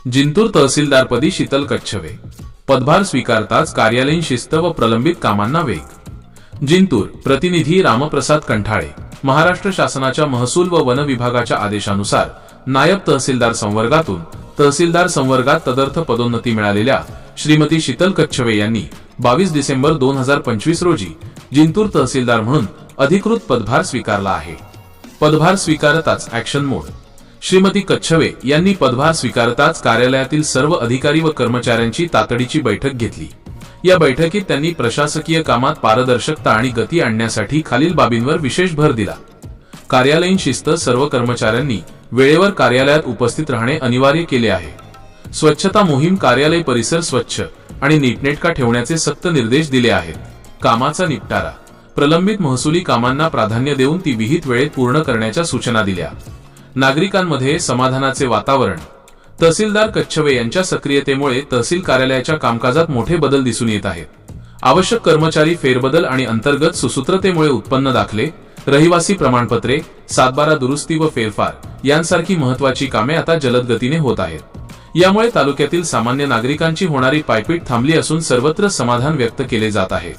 जिंतूर तहसीलदारपदी शीतल कच्छवे पदभार स्वीकारताच कार्यालयीन शिस्त व प्रलंबित कामांना वेग। जिंतूर प्रतिनिधी रामप्रसाद कंठाळे। महाराष्ट्र शासनाच्या महसूल व वन विभागाच्या आदेशानुसार नायब तहसीलदार संवर्गातून तहसीलदार संवर्गात तदर्थ पदोन्नती मिळालेल्या श्रीमती शीतल कच्छवे यांनी 22 डिसेंबर 2025 रोजी जिंतूर तहसीलदार म्हणून अधिकृत पदभार स्वीकारला आहे। पदभार स्वीकारताच ऍक्शन मोड। श्रीमती कच्छवे यांनी पदभार स्वीकारताच कार्यालयातील सर्व अधिकारी व कर्मचाऱ्यांची तातडीची बैठक घेतली। या बैठकीत त्यांनी प्रशासकीय कामात पारदर्शकता आणि गती आणण्यासाठी खालील बाबींवर विशेष भर दिला। कार्यालयीन शिस्त। सर्व कर्मचाऱ्यांनी वेळेवर कार्यालयात उपस्थित राहणे अनिवार्य केले आहे। स्वच्छता मोहीम। कार्यालय परिसर स्वच्छ आणि नीटनेटका ठेवण्याचे सक्त निर्देश दिले आहेत। कामाचा निपटारा। प्रलंबित महसुली कामांना प्राधान्य देऊन ती विहित वेळेत पूर्ण करण्याच्या सूचना दिल्या। नागरिकांमध्ये समाधानाचे वातावरण। तहसीलदार कच्छवे यांच्या सक्रियतेमुळे तहसील कार्यालयाच्या कामकाजात मोठे बदल दिसून येत आहेत। आवश्यक कर्मचारी फेरबदल आणि अंतर्गत सुसूत्रतेमुळे उत्पन्न दाखले, रहिवासी प्रमाणपत्रे, 7/12 दुरुस्ती व फेरफार यांसारखी महत्त्वाची कामे आता जलद गतीने होत आहेत। यामुळे तालुक्यातील सामान्य नागरिकांची होणारी पायपीट थांबली असून सर्वत्र समाधान व्यक्त केले जात आहे।